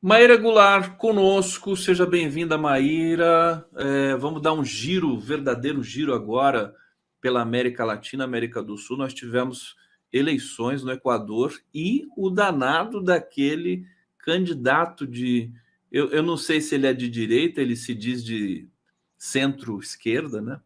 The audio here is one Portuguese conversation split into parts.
Maíra Goulart conosco, seja bem-vinda, Maíra. Vamos dar um giro, verdadeiro giro agora pela América Latina, América do Sul. Nós tivemos eleições no Equador e o danado daquele candidato de. Eu não sei se ele é de direita, ele se diz de centro-esquerda, né?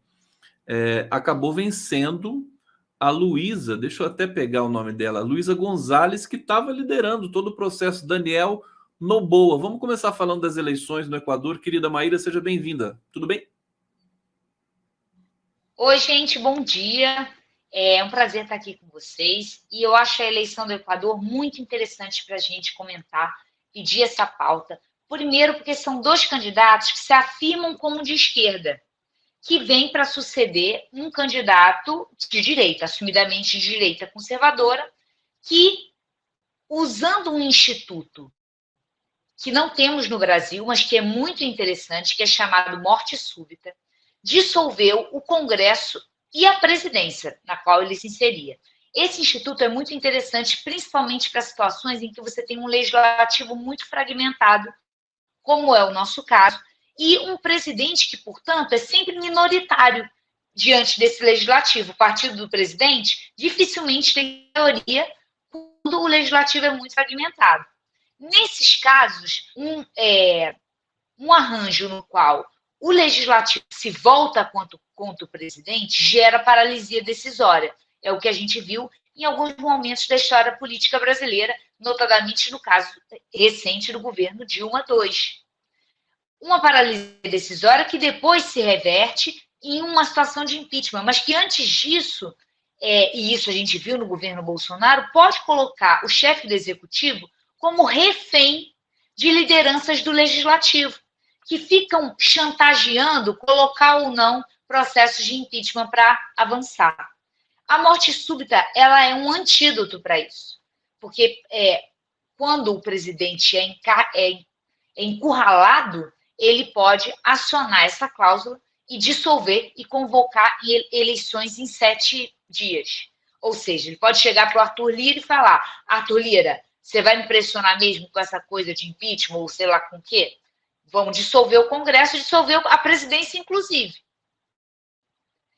Acabou vencendo a Luísa, deixa eu até pegar o nome dela, Luísa Gonzalez, que estava liderando todo o processo, Daniel Noboa. Vamos começar falando das eleições no Equador. Querida Maíra, seja bem-vinda. Tudo bem? Oi, gente, bom dia. É um prazer estar aqui com vocês. E eu acho a eleição do Equador muito interessante para a gente comentar, pedir essa pauta. Primeiro, porque são dois candidatos que se afirmam como de esquerda, que vêm para suceder um candidato de direita, assumidamente de direita conservadora, que, usando um instituto que não temos no Brasil, mas que é muito interessante, que é chamado morte súbita, dissolveu o Congresso e a presidência, na qual ele se inseria. Esse instituto é muito interessante, principalmente para situações em que você tem um legislativo muito fragmentado, como é o nosso caso, e um presidente que, portanto, é sempre minoritário diante desse legislativo. O partido do presidente dificilmente tem maioria quando o legislativo é muito fragmentado. Nesses casos, um arranjo no qual o legislativo se volta contra o presidente gera paralisia decisória. É o que a gente viu em alguns momentos da história política brasileira, notadamente no caso recente do governo Dilma II. Uma paralisia decisória que depois se reverte em uma situação de impeachment, mas que antes disso, e isso a gente viu no governo Bolsonaro, pode colocar o chefe do executivo como refém de lideranças do legislativo, que ficam chantageando colocar ou não processos de impeachment para avançar. A morte súbita ela é um antídoto para isso, porque quando o presidente é encurralado, ele pode acionar essa cláusula e dissolver e convocar eleições em 7 dias. Ou seja, ele pode chegar para o Arthur Lira e falar: Arthur Lira, você vai me pressionar mesmo com essa coisa de impeachment ou sei lá com o quê? Vamos dissolver o Congresso, dissolver a presidência, inclusive.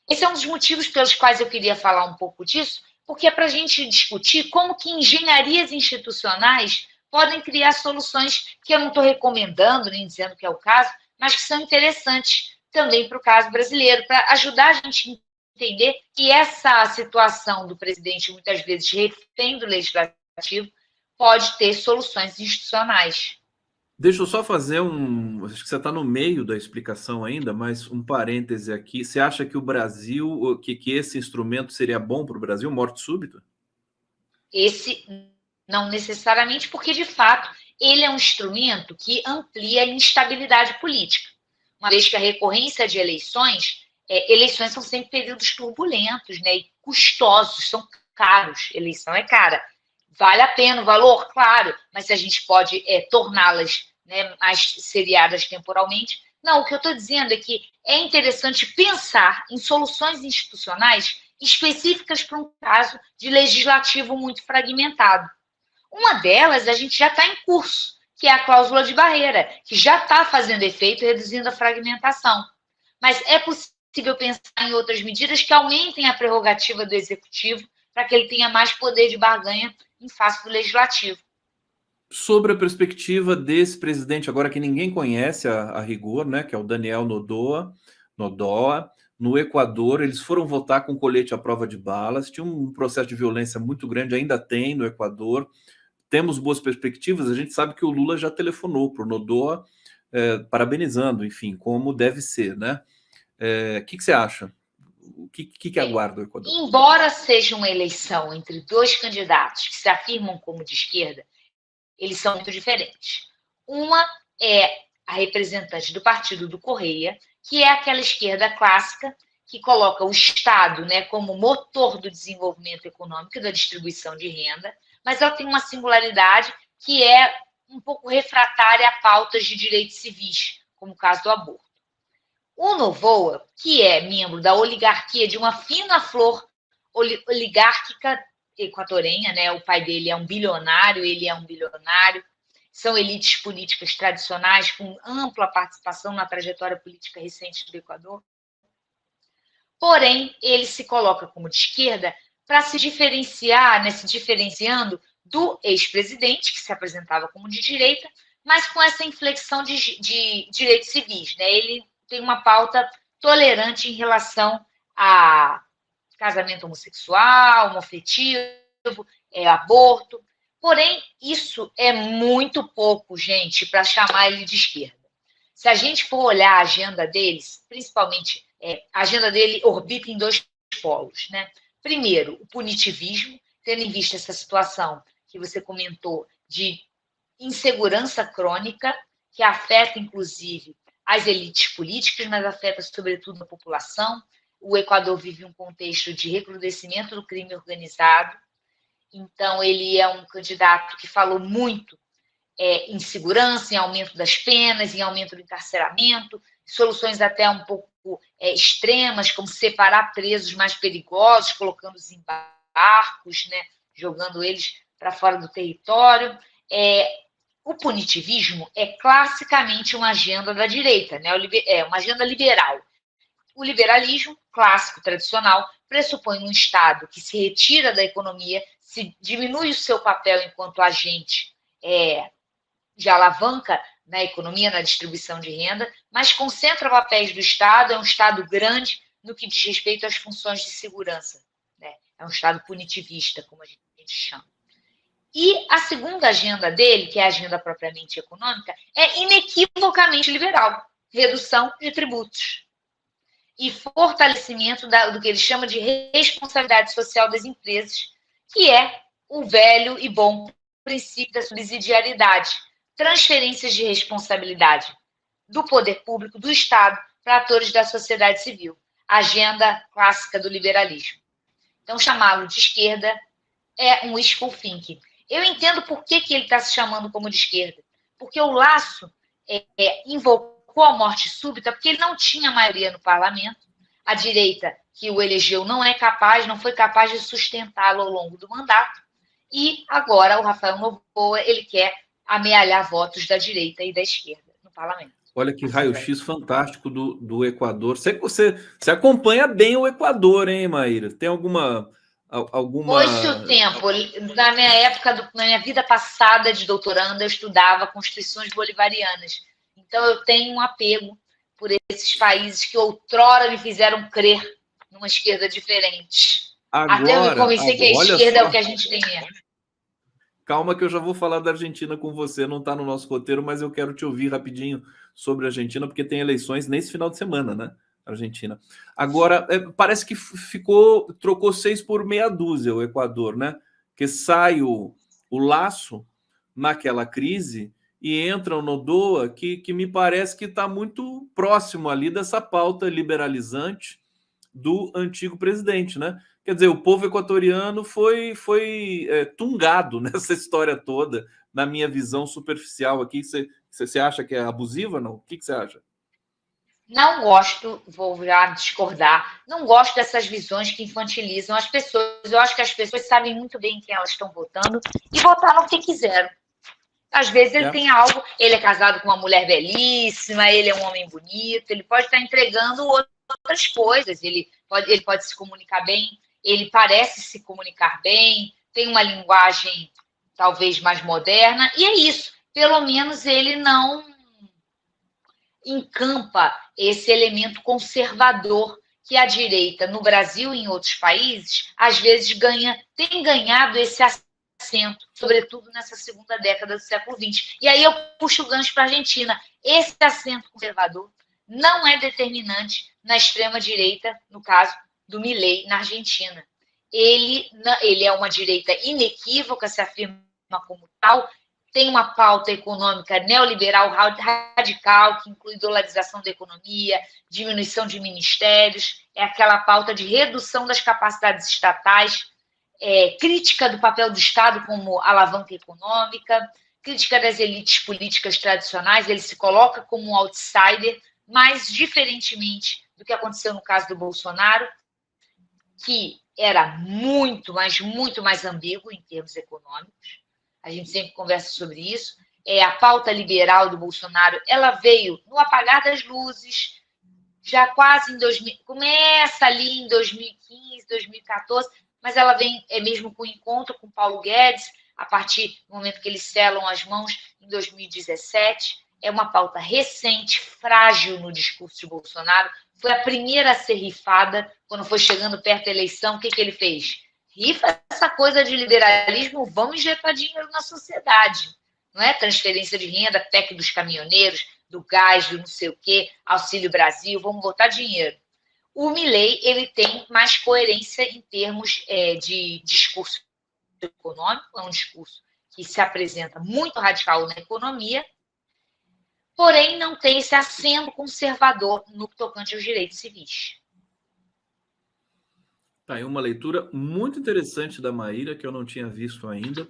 Esse é um dos motivos pelos quais eu queria falar um pouco disso, porque é para a gente discutir como que engenharias institucionais podem criar soluções que eu não estou recomendando, nem dizendo que é o caso, mas que são interessantes também para o caso brasileiro, para ajudar a gente a entender que essa situação do presidente, muitas vezes refém do legislativo, pode ter soluções institucionais. Deixa eu só fazer um. Acho que você está no meio da explicação ainda, mas um parêntese aqui. Você acha que o Brasil, que esse instrumento seria bom para o Brasil, morte súbita? Esse não necessariamente, porque de fato ele é um instrumento que amplia a instabilidade política. Uma vez que a recorrência de eleições são sempre períodos turbulentos, né, e custosos, são caros. Eleição é cara. Vale a pena o valor? Claro, mas se a gente pode torná-las, né, mais seriadas temporalmente. Não, o que eu estou dizendo é que é interessante pensar em soluções institucionais específicas para um caso de legislativo muito fragmentado. Uma delas a gente já está em curso, que é a cláusula de barreira, que já está fazendo efeito e reduzindo a fragmentação. Mas é possível pensar em outras medidas que aumentem a prerrogativa do executivo para que ele tenha mais poder de barganha em face do legislativo. Sobre a perspectiva desse presidente, agora que ninguém conhece a rigor, né, que é o Daniel Noboa, no Equador, eles foram votar com colete à prova de balas, tinha um processo de violência muito grande, ainda tem no Equador, temos boas perspectivas, a gente sabe que o Lula já telefonou para o Noboa, parabenizando, enfim, como deve ser, né? Que você acha? O que aguarda o Equador? Embora seja uma eleição entre dois candidatos que se afirmam como de esquerda, eles são muito diferentes. Uma é a representante do partido do Correia, que é aquela esquerda clássica que coloca o Estado, né, como motor do desenvolvimento econômico e da distribuição de renda, mas ela tem uma singularidade que é um pouco refratária a pautas de direitos civis, como o caso do aborto. O Novoa, que é membro da oligarquia de uma fina flor oligárquica equatoriana, né? O pai dele é um bilionário, ele é um bilionário, são elites políticas tradicionais, com ampla participação na trajetória política recente do Equador. Porém, ele se coloca como de esquerda para se diferenciar, né, se diferenciando do ex-presidente, que se apresentava como de direita, mas com essa inflexão de direitos civis. Né? Ele tem uma pauta tolerante em relação a casamento homossexual, homoafetivo, aborto. Porém, isso é muito pouco, gente, para chamar ele de esquerda. Se a gente for olhar a agenda deles, principalmente, a agenda dele orbita em dois polos. Né? Primeiro, o punitivismo, tendo em vista essa situação que você comentou de insegurança crônica, que afeta, inclusive, as elites políticas, mas afeta, sobretudo, a população. O Equador vive um contexto de recrudescimento do crime organizado. Então, ele é um candidato que falou muito em segurança, em aumento das penas, em aumento do encarceramento, soluções até um pouco extremas, como separar presos mais perigosos, colocando-os em barcos, né, jogando eles para fora do território. O punitivismo é classicamente uma agenda da direita, né, uma agenda liberal. O liberalismo, clássico, tradicional, pressupõe um Estado que se retira da economia, se diminui o seu papel enquanto agente de alavanca na economia, na distribuição de renda, mas concentra papéis do Estado, é um Estado grande no que diz respeito às funções de segurança. Né? É um Estado punitivista, como a gente chama. E a segunda agenda dele, que é a agenda propriamente econômica, é inequivocamente liberal, redução de tributos e fortalecimento do que ele chama de responsabilidade social das empresas, que é o velho e bom princípio da subsidiariedade, transferências de responsabilidade do poder público, do Estado, para atores da sociedade civil, agenda clássica do liberalismo. Então, chamá-lo de esquerda é um wishful thinking. Eu entendo por que ele está se chamando como de esquerda, porque o Lasso invocou a morte súbita porque ele não tinha maioria no parlamento, a direita que o elegeu não foi capaz de sustentá-lo ao longo do mandato, e agora o Rafael Noboa, ele quer amealhar votos da direita e da esquerda no parlamento. Olha que raio-x fantástico do Equador. Sei que você acompanha bem o Equador, hein, Maíra? Tem alguma... Foi-se o tempo. Na minha época, na minha vida passada de doutoranda, eu estudava constituições bolivarianas. Então, eu tenho um apego por esses países que outrora me fizeram crer numa esquerda diferente. Até eu me convencer que a esquerda é o que a gente tem mesmo. Calma que eu já vou falar da Argentina com você, não está no nosso roteiro, mas eu quero te ouvir rapidinho sobre a Argentina, porque tem eleições nesse final de semana, né? Argentina. Agora, parece que trocou 6 por meia dúzia o Equador, né? Que sai o Lasso naquela crise e entra o Noboa, que me parece que está muito próximo ali dessa pauta liberalizante do antigo presidente, né? Quer dizer, o povo equatoriano foi tungado nessa história toda, na minha visão superficial aqui. Você acha que é abusiva, não? O que você acha? Não gosto, vou já discordar, não gosto dessas visões que infantilizam as pessoas. Eu acho que as pessoas sabem muito bem quem elas estão votando e votaram o que quiseram. Às vezes ele tem algo, ele é casado com uma mulher belíssima, ele é um homem bonito, ele pode estar entregando outras coisas, ele pode se comunicar bem, ele parece se comunicar bem, tem uma linguagem talvez mais moderna, e é isso. Pelo menos ele não encampa esse elemento conservador que a direita, no Brasil e em outros países, às vezes tem ganhado esse assento, sobretudo nessa segunda década do século XX. E aí eu puxo o gancho para a Argentina. Esse assento conservador não é determinante na extrema-direita, no caso do Milei, na Argentina. Ele é uma direita inequívoca, se afirma como tal, tem uma pauta econômica neoliberal radical, que inclui dolarização da economia, diminuição de ministérios, é aquela pauta de redução das capacidades estatais, crítica do papel do Estado como alavanca econômica, crítica das elites políticas tradicionais. Ele se coloca como um outsider, mas diferentemente do que aconteceu no caso do Bolsonaro, que era muito mais ambíguo em termos econômicos. A gente sempre conversa sobre isso. a pauta liberal do Bolsonaro, ela veio no apagar das luzes, já quase em 2000, começa ali em 2015, 2014, mas ela vem mesmo com o encontro com Paulo Guedes, a partir do momento que eles selam as mãos em 2017. É uma pauta recente, frágil no discurso de Bolsonaro. Foi a primeira a ser rifada quando foi chegando perto da eleição. O que ele fez? Rifa essa coisa de liberalismo, vamos injetar dinheiro na sociedade. Não é transferência de renda, PEC dos caminhoneiros, do gás, do não sei o quê, Auxílio Brasil, vamos botar dinheiro. O Milei, ele tem mais coerência em termos de discurso econômico, é um discurso que se apresenta muito radical na economia, porém não tem esse acento conservador no que tocante aos direitos civis. Tá aí uma leitura muito interessante da Maíra, que eu não tinha visto ainda,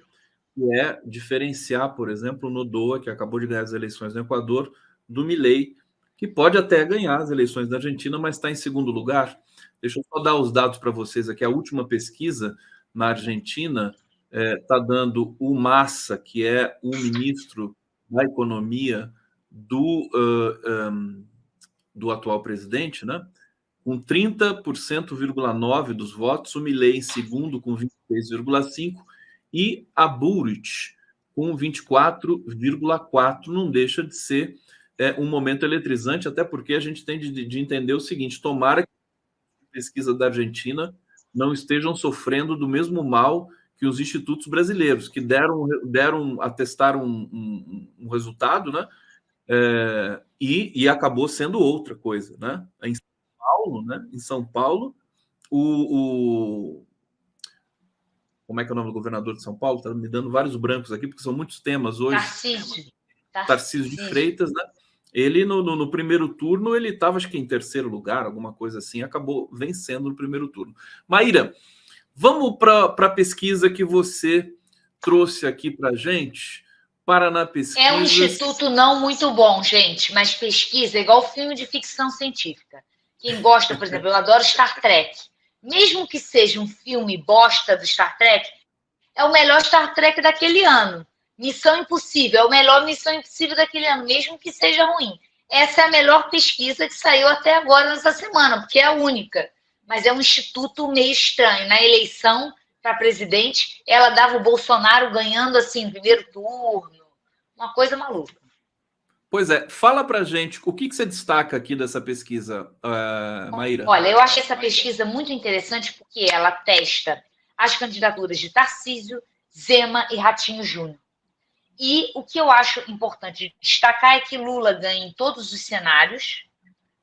que é diferenciar, por exemplo, no Noboa, que acabou de ganhar as eleições no Equador, do Milei, que pode até ganhar as eleições da Argentina, mas está em segundo lugar. Deixa eu só dar os dados para vocês aqui. A última pesquisa na Argentina está dando o Massa, que é o ministro da Economia do atual presidente, né? Com 30,9% dos votos, o Milei em segundo com 26,5%, e a Bullrich com 24,4%. Não deixa de ser um momento eletrizante, até porque a gente tem de entender o seguinte: tomara que a pesquisa da Argentina não estejam sofrendo do mesmo mal que os institutos brasileiros, que atestaram um resultado, né? E acabou sendo outra coisa, né? Em São Paulo, como é que é o nome do governador de São Paulo? Está me dando vários brancos aqui, porque são muitos temas hoje. Tarcísio de Freitas, né? Ele, no primeiro turno, ele estava, acho que em terceiro lugar, alguma coisa assim, acabou vencendo no primeiro turno. Maíra, vamos para a pesquisa que você trouxe aqui para a gente. Paraná Pesquisa. É um instituto não muito bom, gente, mas pesquisa é igual filme de ficção científica. Quem gosta, por exemplo, eu adoro Star Trek. Mesmo que seja um filme bosta do Star Trek, é o melhor Star Trek daquele ano. Missão Impossível, é o melhor Missão Impossível daquele ano, mesmo que seja ruim. Essa é a melhor pesquisa que saiu até agora nessa semana, porque é a única. Mas é um instituto meio estranho. Na eleição para presidente, ela dava o Bolsonaro ganhando assim no primeiro turno. Uma coisa maluca. Pois é, fala pra gente, o que você destaca aqui dessa pesquisa, Maíra? Olha, eu acho essa pesquisa muito interessante porque ela testa as candidaturas de Tarcísio, Zema e Ratinho Júnior. E o que eu acho importante destacar é que Lula ganha em todos os cenários,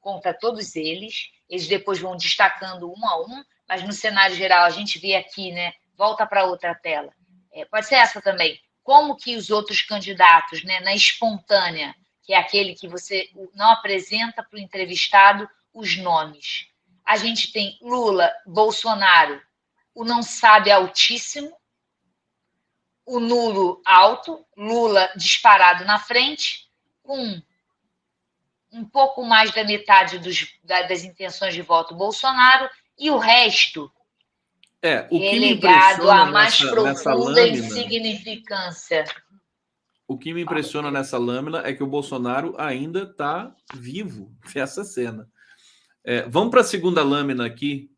contra todos eles. Eles depois vão destacando um a um, mas no cenário geral a gente vê aqui, né? Volta para outra tela. Pode ser essa também. Como que os outros candidatos, né, na espontânea, que é aquele que você não apresenta para o entrevistado os nomes. A gente tem Lula, Bolsonaro, o não sabe altíssimo, o nulo alto, Lula disparado na frente, com um pouco mais da metade das intenções de voto Bolsonaro, e o resto o que relegado à mais profunda insignificância. O que me impressiona nessa lâmina é que o Bolsonaro ainda está vivo nessa cena. Vamos para a segunda lâmina aqui.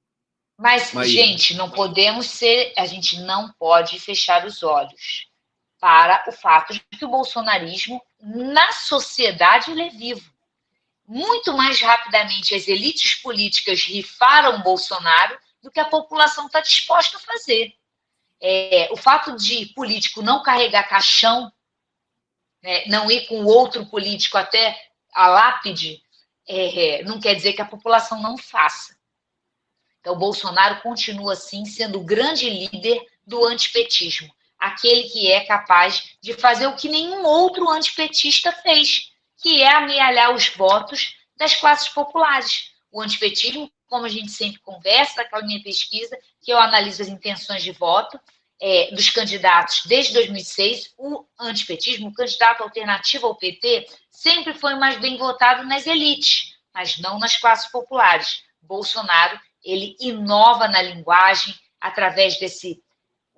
Mas, Maíra, gente, a gente não pode fechar os olhos para o fato de que o bolsonarismo, na sociedade, ele é vivo. Muito mais rapidamente as elites políticas rifaram o Bolsonaro do que a população está disposta a fazer. O fato de político não carregar caixão, não ir com outro político até a lápide, não quer dizer que a população não faça. Então, o Bolsonaro continua, assim, sendo o grande líder do antipetismo, aquele que é capaz de fazer o que nenhum outro antipetista fez, que é amealhar os votos das classes populares. O antipetismo, como a gente sempre conversa, naquela minha pesquisa, que eu analiso as intenções de voto dos candidatos desde 2006, o antipetismo, o candidato alternativo ao PT, sempre foi mais bem votado nas elites, mas não nas classes populares. Bolsonaro, ele inova na linguagem através desse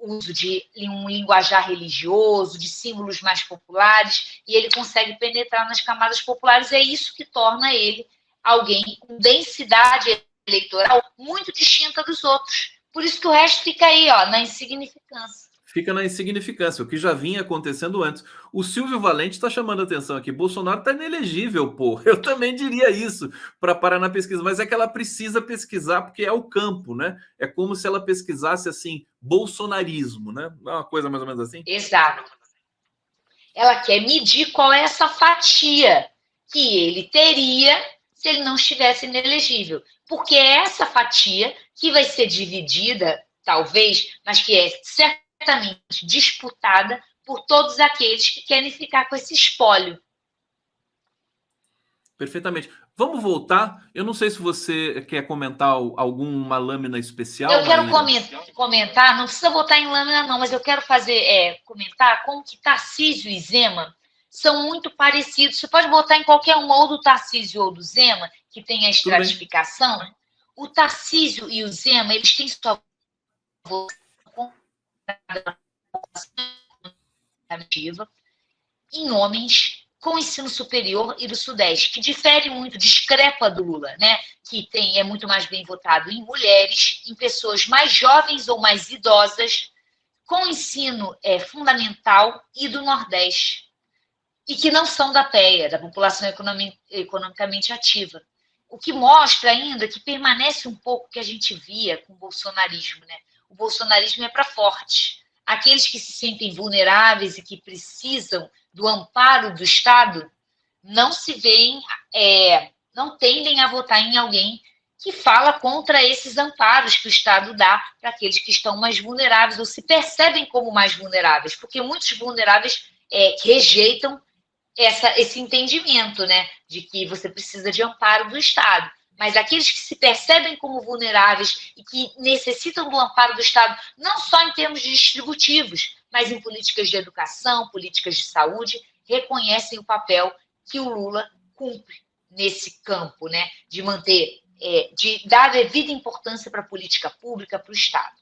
uso de um linguajar religioso, de símbolos mais populares, e ele consegue penetrar nas camadas populares. É isso que torna ele alguém com densidade eleitoral muito distinta dos outros. Por isso que o resto fica aí, ó, na insignificância. Fica na insignificância, o que já vinha acontecendo antes. O Silvio Valente está chamando a atenção aqui. Bolsonaro está inelegível, pô. Eu também diria isso para parar na pesquisa, mas é que ela precisa pesquisar porque é o campo, né? É como se ela pesquisasse assim, bolsonarismo, né? É uma coisa mais ou menos assim. Exato. Ela quer medir qual é essa fatia que ele teria se ele não estivesse inelegível. Porque é essa fatia que vai ser dividida, talvez, mas que é certamente disputada por todos aqueles que querem ficar com esse espólio. Perfeitamente. Vamos voltar. Eu não sei se você quer comentar alguma lâmina especial. Eu quero Maíra. comentar, não precisa votar em lâmina, não, mas eu quero comentar como que Tarcísio e Zema são muito parecidos. Você pode votar em qualquer um, ou do Tarcísio ou do Zema, que tem a estratificação. O Tarcísio e o Zema, eles têm sua em homens com ensino superior e do Sudeste, que difere muito, discrepa do Lula, né? Que é muito mais bem votado em mulheres, em pessoas mais jovens ou mais idosas, com ensino fundamental e do Nordeste, e que não são da PEA, da população economicamente ativa. O que mostra ainda que permanece um pouco o que a gente via com o bolsonarismo, né? O bolsonarismo é para forte. Aqueles que se sentem vulneráveis e que precisam do amparo do Estado não se veem, não tendem a votar em alguém que fala contra esses amparos que o Estado dá para aqueles que estão mais vulneráveis ou se percebem como mais vulneráveis, porque muitos vulneráveis rejeitam esse entendimento, né, de que você precisa de amparo do Estado. Mas aqueles que se percebem como vulneráveis e que necessitam do amparo do Estado, não só em termos distributivos, mas em políticas de educação, políticas de saúde, reconhecem o papel que o Lula cumpre nesse campo, né, de manter, de dar devida importância para a política pública, para o Estado.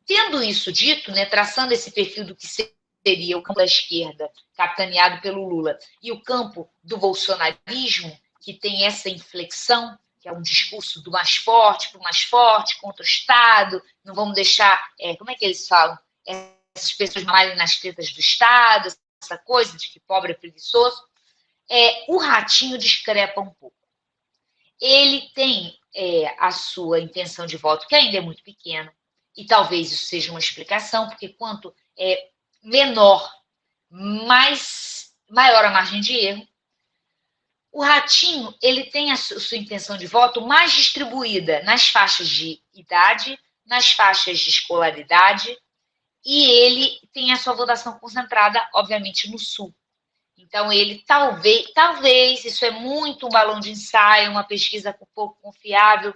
Tendo isso dito, né, traçando esse perfil do que seria o campo da esquerda, capitaneado pelo Lula, e o campo do bolsonarismo, que tem essa inflexão, que é um discurso do mais forte para o mais forte, contra o Estado, não vamos deixar, como é que eles falam? Essas pessoas malhem nas tetas do Estado, essa coisa de que pobre é preguiçoso. O Ratinho discrepa um pouco. Ele tem a sua intenção de voto, que ainda é muito pequena, e talvez isso seja uma explicação, porque quanto menor, maior a margem de erro. O Ratinho, ele tem a sua intenção de voto mais distribuída nas faixas de idade, nas faixas de escolaridade, e ele tem a sua votação concentrada, obviamente, no Sul. Então, ele talvez, isso é muito um balão de ensaio, uma pesquisa pouco confiável,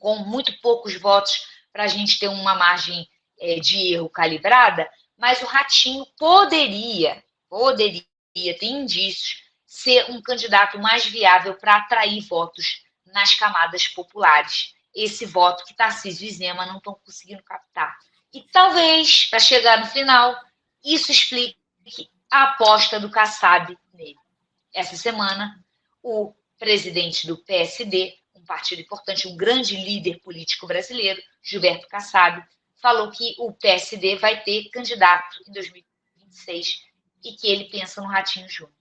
com muito poucos votos para a gente ter uma margem de erro calibrada, mas o Ratinho poderia, tem indícios, ser um candidato mais viável para atrair votos nas camadas populares. Esse voto que Tarcísio e Zema não estão conseguindo captar. E talvez, para chegar no final, isso explique a aposta do Kassab nele. Essa semana, o presidente do PSD, um partido importante, um grande líder político brasileiro, Gilberto Kassab, falou que o PSD vai ter candidato em 2026 e que ele pensa no Ratinho Júnior.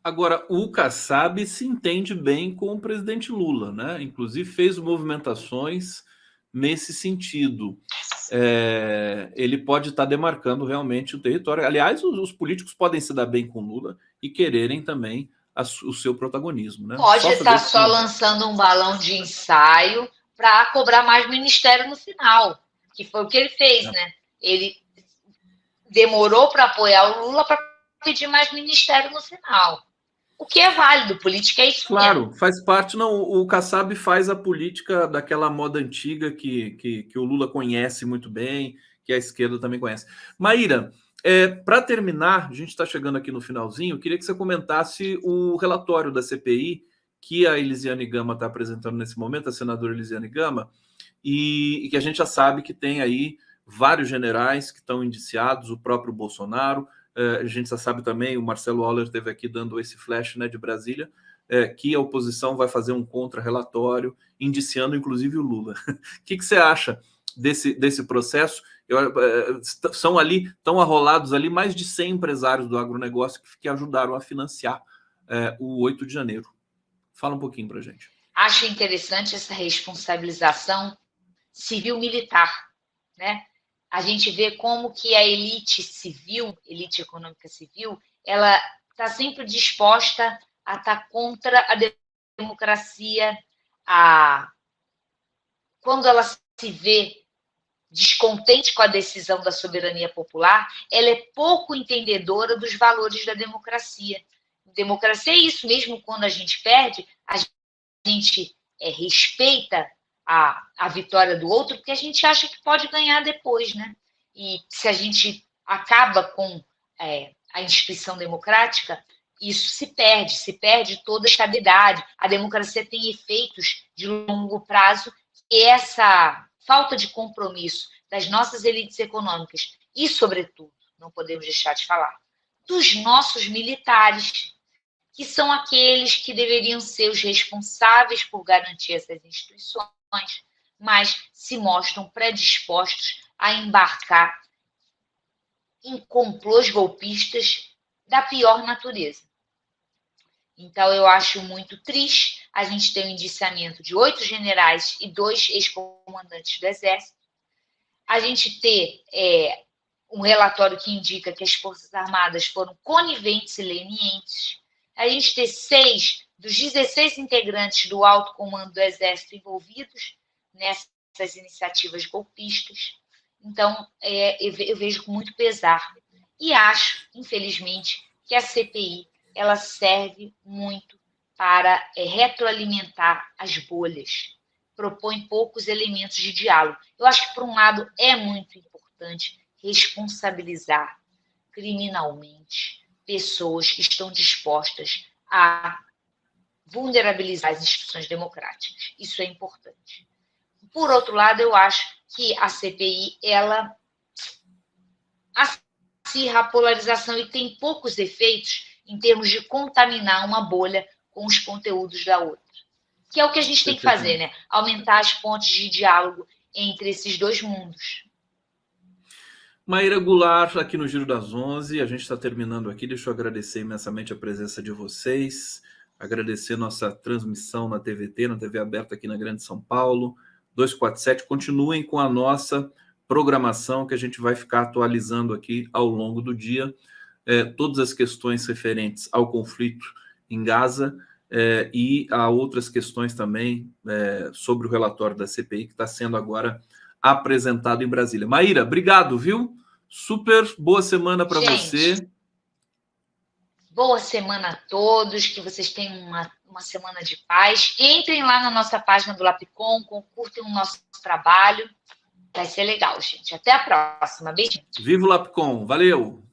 Agora, o Kassab se entende bem com o presidente Lula, né? Inclusive fez movimentações nesse sentido. Ele pode estar demarcando realmente o território. Aliás, os políticos podem se dar bem com Lula e quererem também o seu protagonismo, né? Pode estar só lançando um balão de ensaio para cobrar mais ministério no final, que foi o que ele fez, né? Ele demorou para apoiar o Lula para pedir mais ministério no final. O que é válido, política é isso claro, mesmo. Faz parte, não. O Kassab faz a política daquela moda antiga que o Lula conhece muito bem, que a esquerda também conhece. Maíra, para terminar, a gente está chegando aqui no finalzinho, eu queria que você comentasse o relatório da CPI que a Elisiane Gama está apresentando nesse momento, a senadora Elisiane Gama, e que a gente já sabe que tem aí vários generais que estão indiciados, o próprio Bolsonaro, a gente já sabe também, o Marcelo Auler esteve aqui dando esse flash, né, de Brasília, que a oposição vai fazer um contra-relatório, indiciando inclusive o Lula. O que você acha desse processo? Estão arrolados ali mais de 100 empresários do agronegócio que ajudaram a financiar o 8 de janeiro. Fala um pouquinho para a gente. Acho interessante essa responsabilização civil-militar, né? A gente vê como que a elite civil, elite econômica civil, ela está sempre disposta a estar contra a democracia, quando ela se vê descontente com a decisão da soberania popular, ela é pouco entendedora dos valores da democracia. Democracia é isso mesmo, quando a gente perde, a gente respeita a vitória do outro, porque a gente acha que pode ganhar depois, né? E se a gente acaba com a instituição democrática, isso se perde toda a estabilidade. A democracia tem efeitos de longo prazo, e essa falta de compromisso das nossas elites econômicas e, sobretudo, não podemos deixar de falar, dos nossos militares, que são aqueles que deveriam ser os responsáveis por garantir essas instituições, mas se mostram predispostos a embarcar em complôs golpistas da pior natureza. Então, eu acho muito triste a gente ter o indiciamento de 8 generais e 2 ex-comandantes do Exército, a gente ter um relatório que indica que as Forças Armadas foram coniventes e lenientes, a gente ter 6 dos 16 integrantes do alto comando do Exército envolvidos nessas iniciativas golpistas. Então, eu vejo com muito pesar. E acho, infelizmente, que a CPI ela serve muito para retroalimentar as bolhas, propõe poucos elementos de diálogo. Eu acho que, por um lado, é muito importante responsabilizar criminalmente pessoas que estão dispostas a vulnerabilizar as instituições democráticas. Isso é importante. Por outro lado, eu acho que a CPI, ela acirra a polarização e tem poucos efeitos em termos de contaminar uma bolha com os conteúdos da outra. Que é o que a gente tem que fazer, né? Aumentar as pontes de diálogo entre esses dois mundos. Maíra Goulart, aqui no Giro das 11, a gente está terminando aqui, deixa eu agradecer imensamente a presença de vocês, agradecer nossa transmissão na TVT, na TV aberta aqui na Grande São Paulo, 247, continuem com a nossa programação que a gente vai ficar atualizando aqui ao longo do dia, todas as questões referentes ao conflito em Gaza e a outras questões também sobre o relatório da CPI que está sendo agora apresentado em Brasília. Maíra, obrigado, viu? Super boa semana para você. Boa semana a todos, que vocês tenham uma semana de paz. Entrem lá na nossa página do Lapcom, curtem o nosso trabalho. Vai ser legal, gente. Até a próxima. Beijo. Viva o Lapcom. Valeu!